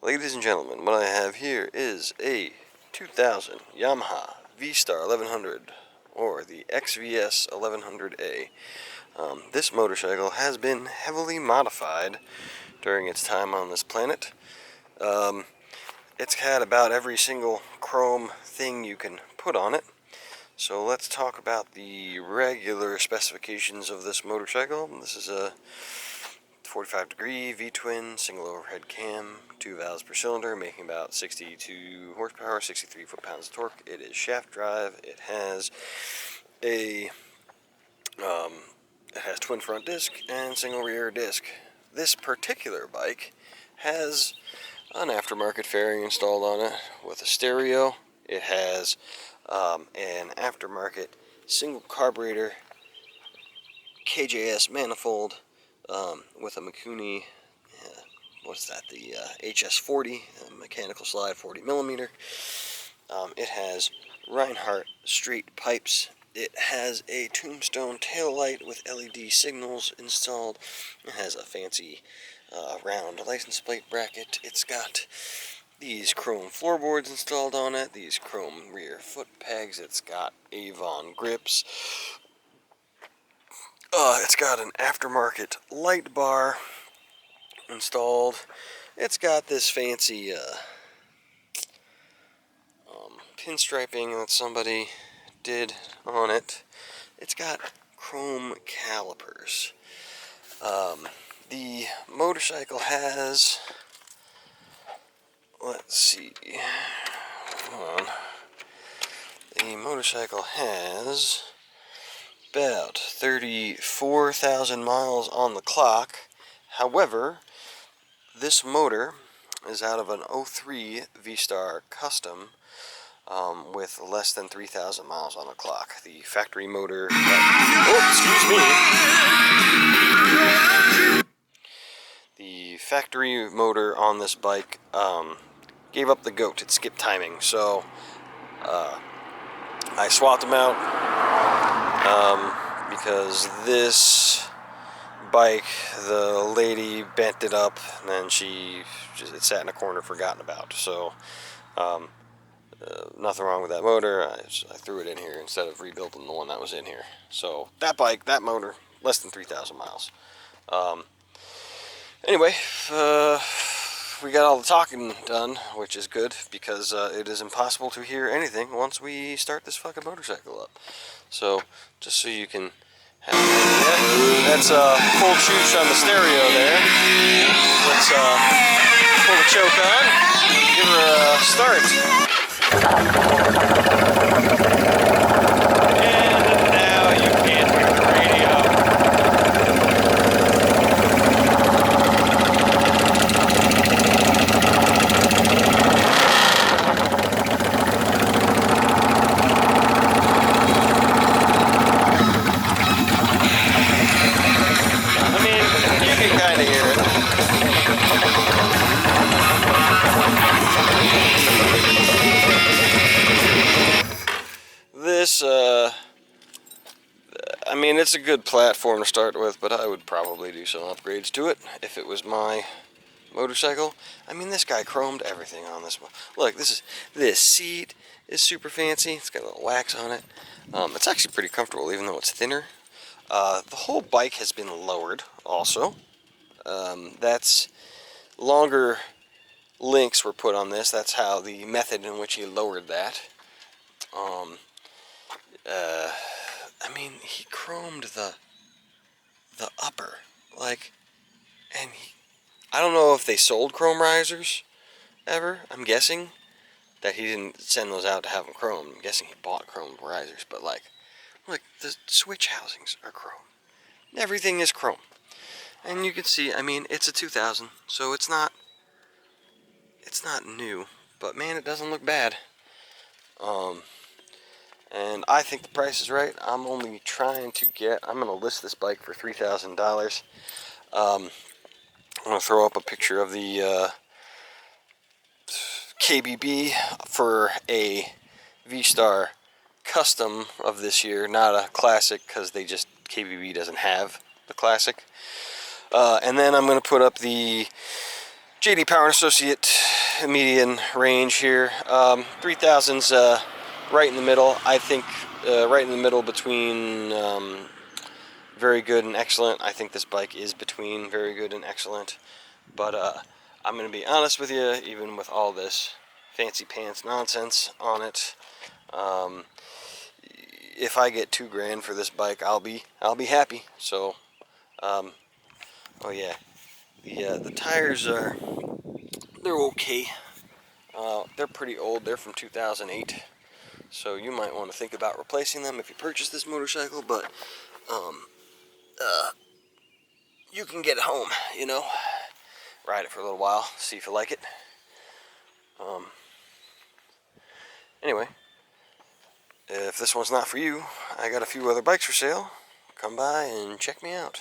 Ladies and gentlemen, what I have here is a 2000 Yamaha XVS1100, or the XVS1100A. This motorcycle has been heavily modified during its time on this planet. It's had about every single chrome thing you can put on it. So let's talk about the regular specifications of this motorcycle. This is a 45-degree V-twin, single overhead cam, 2 valves per cylinder, making about 62 horsepower, 63 foot-pounds of torque. It is shaft drive. It has twin front disc and single rear disc. This particular bike has an aftermarket fairing installed on it with a stereo. It has an aftermarket single carburetor KJS manifold with a Mikuni, the HS40 mechanical slide 40 millimeter. It has Reinhardt straight pipes. It has a Tombstone taillight with LED signals installed. It has a fancy round license plate bracket. It's got these chrome floorboards installed on it, these chrome rear foot pegs. It's got Avon grips. It's got an aftermarket light bar installed. It's got this fancy pinstriping that somebody did on it. It's got chrome calipers. The motorcycle has, let's see, hold on. The motorcycle has about 34,000 miles on the clock. However, this motor is out of an 03 V-Star Custom with less than 3,000 miles on the clock. The factory motor, the factory motor on this bike gave up the goat. It skipped timing, so I swapped them out because this bike, the lady bent it up and then it sat in a corner forgotten about. So nothing wrong with that motor. I threw it in here instead of rebuilding the one that was in here. So that bike, that motor, less than 3,000 miles. Anyway, we got all the talking done, which is good, because it is impossible to hear anything once we start this fucking motorcycle up. So, just so you can have an idea, that's full chooch on the stereo there. Let's pull the choke on, give her a start. And now you can't hear the radio. I mean, it's a good platform to start with, but I would probably do some upgrades to it if it was my motorcycle. I mean, this guy chromed everything on this one. Look, this seat is super fancy. It's got a little wax on it. It's actually pretty comfortable, even though it's thinner. The whole bike has been lowered, also. That's longer links were put on this. That's how the method in which he lowered that. I mean, he chromed the upper, like, and I don't know if they sold chrome risers ever. I'm guessing that he didn't send those out to have them chromed. I'm guessing he bought chrome risers, but like the switch housings are chrome. Everything is chrome. And you can see, I mean, it's a 2000, so it's not new, but man, it doesn't look bad. And I think the price is right. I'm only trying to I'm going to list this bike for $3,000. I'm going to throw up a picture of the KBB for a V-Star Custom of this year, not a Classic, because KBB doesn't have the Classic. And then I'm going to put up the JD Power and Associate median range here. 3000's right in the middle. I think right in the middle between very good and excellent. I think this bike is between very good and excellent. But I'm going to be honest with you, even with all this fancy pants nonsense on it, if I get $2,000 for this bike, I'll be happy. So, oh yeah, the tires they're okay. They're pretty old. They're from 2008, so you might want to think about replacing them if you purchase this motorcycle. But you can get it home, you know. Ride it for a little while, see if you like it. Anyway, if this one's not for you, I got a few other bikes for sale. Come by and check me out.